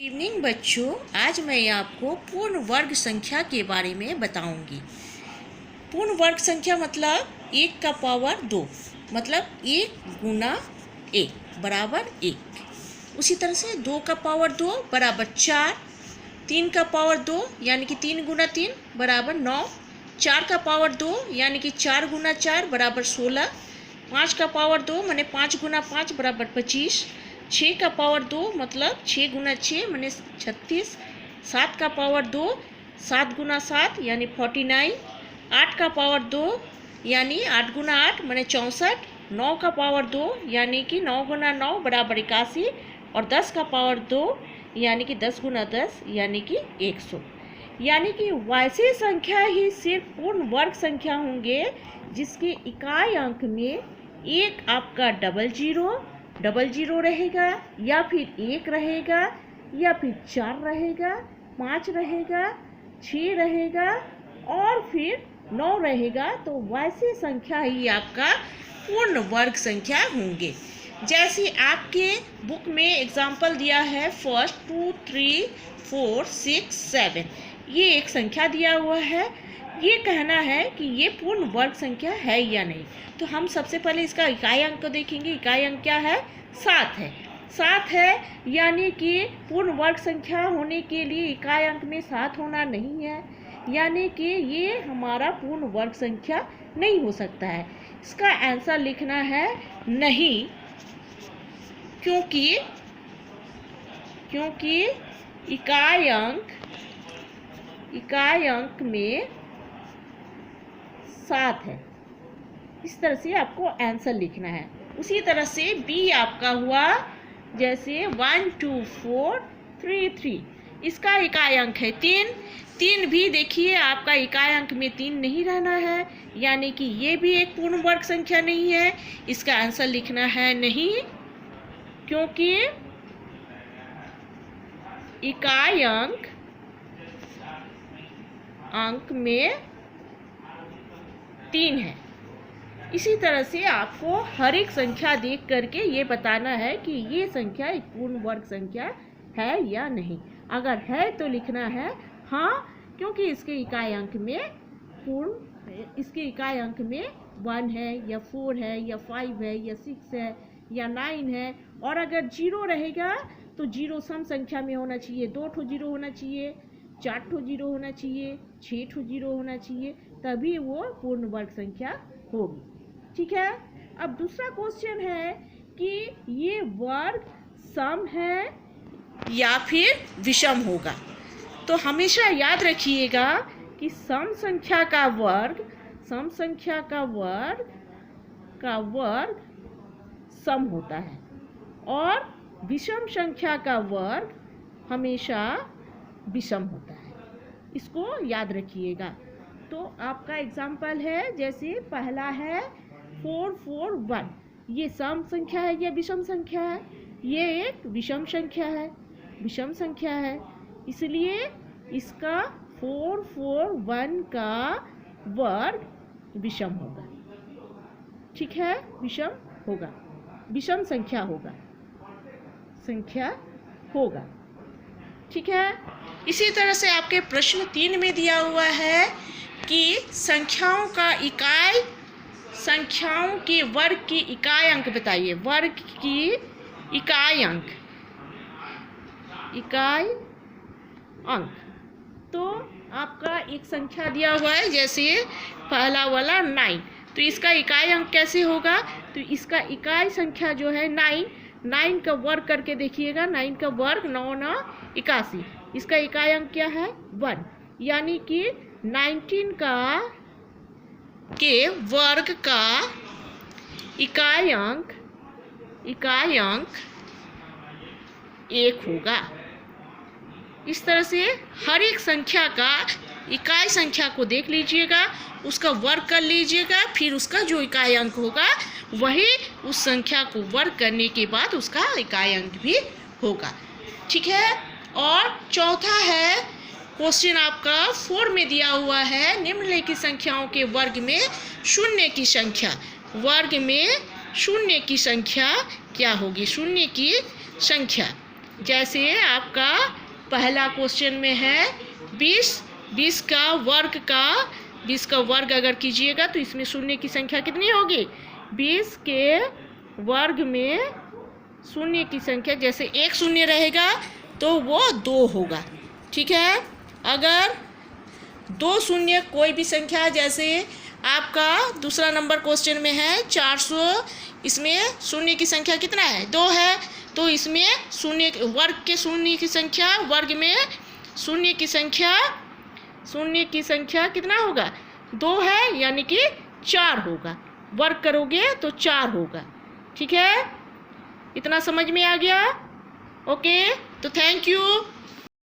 Evening बच्चों, आज मैं आपको पूर्ण वर्ग संख्या के बारे में बताऊंगी। पूर्ण वर्ग संख्या मतलब 1 का पावर 2, मतलब 1 गुना 1 बराबर 1। उसी तरह से 2 का पावर 2 बराबर 4, 3 का पावर 2 यानी कि 3 गुना 3 बराबर 9, 4 का पावर 2 यानी कि 4 गुना 4 बराबर 16, 5 का पावर 2 माने 5 गुना 5 बराबर 25, 6 का पावर 2 मतलब 6 गुना 6 माने 36, 7 का पावर 2 7 गुना 7 यानी 49, 8 का पावर 2 यानी 8 गुना 8 माने 64, 9 का पावर 2 यानी कि 9 गुना 9 बराबर 81 और 10 का पावर 2 यानी कि 10 गुना 10 यानी कि 100। यानी कि वैसी संख्या ही सिर्फ पूर्ण वर्ग संख्या होंगे जिसके इकाई अंक में एक आपका डबल जीरो रहेगा या फिर 1 रहेगा या फिर 4 रहेगा, 5 रहेगा, 6 रहेगा और फिर 9 रहेगा। तो वैसी संख्या ही आपका पूर्ण वर्ग संख्या होंगे। जैसे आपके बुक में एग्जाम्पल दिया है फर्स्ट 2 3 4 6 7, ये एक संख्या दिया हुआ है। ये कहना है कि ये पूर्ण वर्ग संख्या है या नहीं। तो हम सबसे पहले इसका इकाई अंक को देखेंगे। इकाई अंक क्या है? 7 है। 7 है यानी कि पूर्ण वर्ग संख्या होने के लिए इकाई अंक में 7 होना नहीं है, यानी कि ये हमारा पूर्ण वर्ग संख्या नहीं हो सकता है। इसका आंसर लिखना है नहीं, क्योंकि इकाई अंक में 7 है। इस तरह से आपको आंसर लिखना है। उसी तरह से बी आपका हुआ जैसे 1 2 4 3 3, इसका इकाई अंक है 3। 3 भी देखिए आपका इकाई अंक में 3 नहीं रहना है, यानी कि ये भी एक पूर्ण वर्ग संख्या नहीं है। इसका आंसर लिखना है नहीं, क्योंकि इकाई अंक में 3 है। इसी तरह से आपको हर एक संख्या देख करके ये बताना है कि ये संख्या एक पूर्ण वर्ग संख्या है या नहीं। अगर है तो लिखना है हाँ, क्योंकि इसके इकाई अंक में 1 है या 4 है या 5 है या 6 है या 9 है। और अगर 0 रहेगा तो 0 सम संख्या में होना चाहिए। 2 ठो 0 होना चाहिए, 4 ठो 0 होना चाहिए, 6 ठो 0 होना चाहिए, तभी वो पूर्ण वर्ग संख्या होगी। ठीक है। अब दूसरा क्वेश्चन है कि ये वर्ग सम है या फिर विषम होगा। तो हमेशा याद रखिएगा कि सम संख्या का वर्ग सम होता है और विषम संख्या का वर्ग हमेशा विषम होता है। इसको याद रखिएगा। तो आपका एग्जाम्पल है जैसे पहला है 4 4 1, ये सम संख्या है या विषम संख्या है? ये एक विषम संख्या है, इसलिए इसका 4 4 1 का वर्ग विषम होगा। ठीक है, विषम संख्या होगा। ठीक है। इसी तरह से आपके प्रश्न 3 में दिया हुआ है कि संख्याओं के वर्ग की इकाई अंक बताइए। वर्ग की इकाई अंक तो आपका एक संख्या दिया हुआ है, जैसे पहला वाला 9, तो इसका इकाई अंक कैसे होगा? तो इसका इकाई संख्या जो है 9 का वर्ग करके देखिएगा। 9 का वर्ग 9 9 81, इसका इकाई अंक क्या है? 1, यानी कि 19 के वर्ग का इकाई अंक 1 होगा। इस तरह से हर एक संख्या का इकाई संख्या को देख लीजिएगा, उसका वर्ग कर लीजिएगा, फिर उसका जो इकाई अंक होगा वही उस संख्या को वर्ग करने के बाद उसका इकाई अंक भी होगा। ठीक है। और चौथा है क्वेश्चन आपका 4 में दिया हुआ है, निम्नलिखित संख्याओं के वर्ग में शून्य की संख्या क्या होगी? शून्य की संख्या जैसे आपका पहला क्वेश्चन में है 20 का वर्ग अगर कीजिएगा तो इसमें शून्य की संख्या कितनी होगी? 20 के वर्ग में शून्य की संख्या, जैसे एक शून्य रहेगा तो वो 2 होगा, ठीक है। अगर 2 शून्य कोई भी संख्या, जैसे आपका दूसरा नंबर क्वेश्चन में है 400, इसमें शून्य की संख्या कितना है? 2 है, तो इसमें शून्य वर्ग के शून्य की संख्या, वर्ग में शून्य की संख्या कितना होगा? 2 है, यानी कि 4 होगा। वर्ग करोगे तो 4 होगा, ठीक है। इतना समझ में आ गया? ओके, तो थैंक यू।